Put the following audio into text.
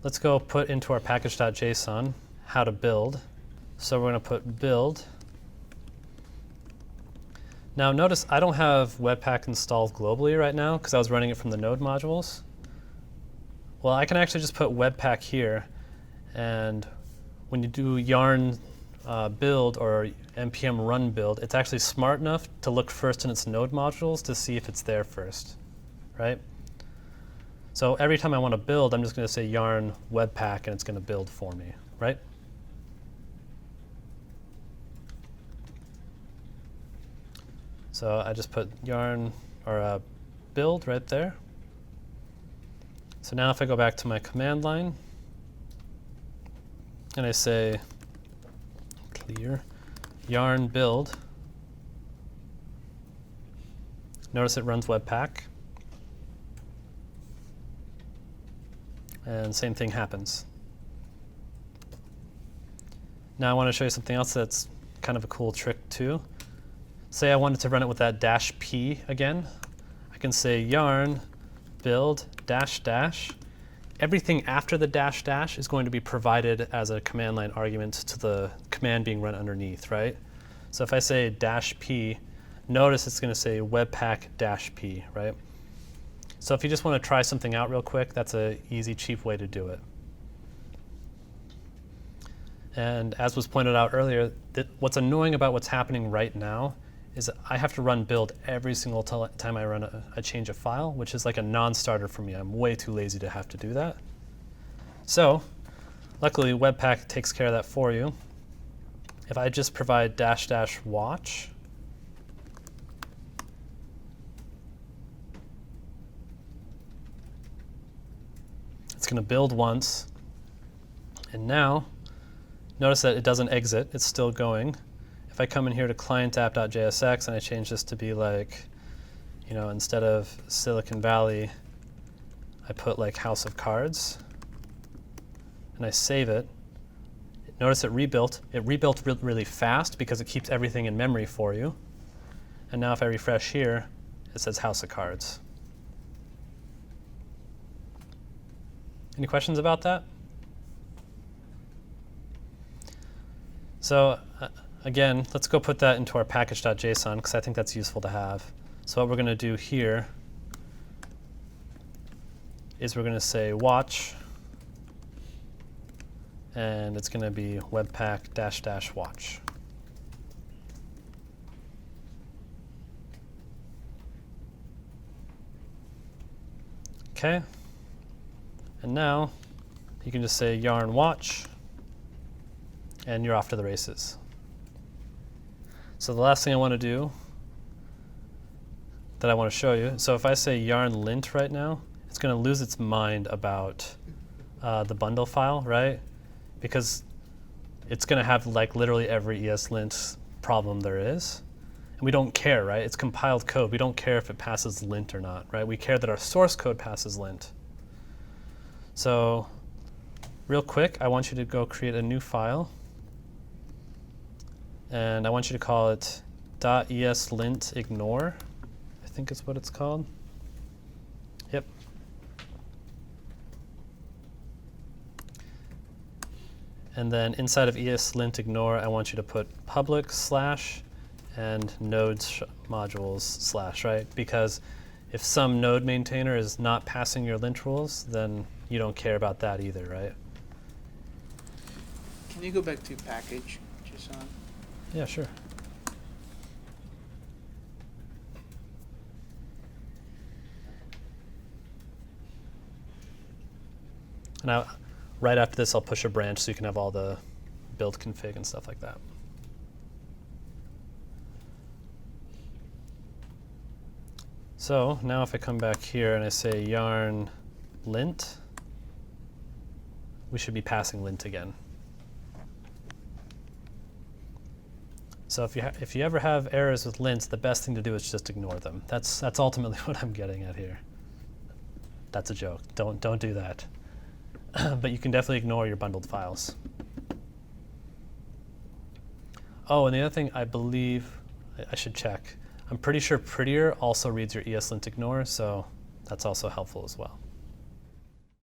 let's go put into our package.json how to build. So we're going to put build. Now notice I don't have webpack installed globally right now because I was running it from the node modules. Well, I can actually just put webpack here, and when you do yarn build or npm run build, it's actually smart enough to look first in its node modules to see if it's there first, right? So every time I want to build, I'm just going to say yarn webpack, and it's going to build for me, right? So I just put yarn or build right there. So now if I go back to my command line and I say clear yarn build, notice it runs webpack. And same thing happens. Now I want to show you something else that's kind of a cool trick too. Say I wanted to run it with that -p again. I can say yarn build --. Everything after the -- is going to be provided as a command line argument to the command being run underneath, right? So if I say -p, notice it's going to say webpack -p, right? So if you just want to try something out real quick, that's an easy, cheap way to do it. And as was pointed out earlier, what's annoying about what's happening right now is that I have to run build every single time I run a change of file, which is like a non-starter for me. I'm way too lazy to have to do that. So luckily, webpack takes care of that for you. If I just provide --watch, it's going to build once. And now, notice that it doesn't exit. It's still going. If I come in here to client app.jsx and I change this to be like, you know, instead of Silicon Valley, I put like House of Cards, and I save it, notice it rebuilt. It rebuilt really fast because it keeps everything in memory for you. And now if I refresh here, it says House of Cards. Any questions about that? So again, let's go put that into our package.json because I think that's useful to have. So what we're going to do here is we're going to say watch, and it's going to be webpack --watch. OK. And now you can just say yarn watch, and you're off to the races. So the last thing I want to do that I want to show you, so if I say yarn lint right now, it's going to lose its mind about the bundle file, right? Because it's going to have like literally every ESLint problem there is. And we don't care, right? It's compiled code. We don't care if it passes lint or not, right? We care that our source code passes lint. So real quick, I want you to go create a new file. And I want you to call it .eslintignore, I think is what it's called. Yep. And then inside of ESLintIgnore, I want you to put public / and nodes modules /, right? Because if some node maintainer is not passing your lint rules, then you don't care about that either, right? Can you go back to package, JSON? Yeah, sure. Now, right after this, I'll push a branch so you can have all the build config and stuff like that. So now if I come back here and I say yarn lint, we should be passing lint again. So if you ever have errors with lints, the best thing to do is just ignore them. That's ultimately what I'm getting at here. That's a joke. Don't do that. But you can definitely ignore your bundled files. Oh, and the other thing I believe I should check. I'm pretty sure prettier also reads your ESLint ignore, so that's also helpful as well.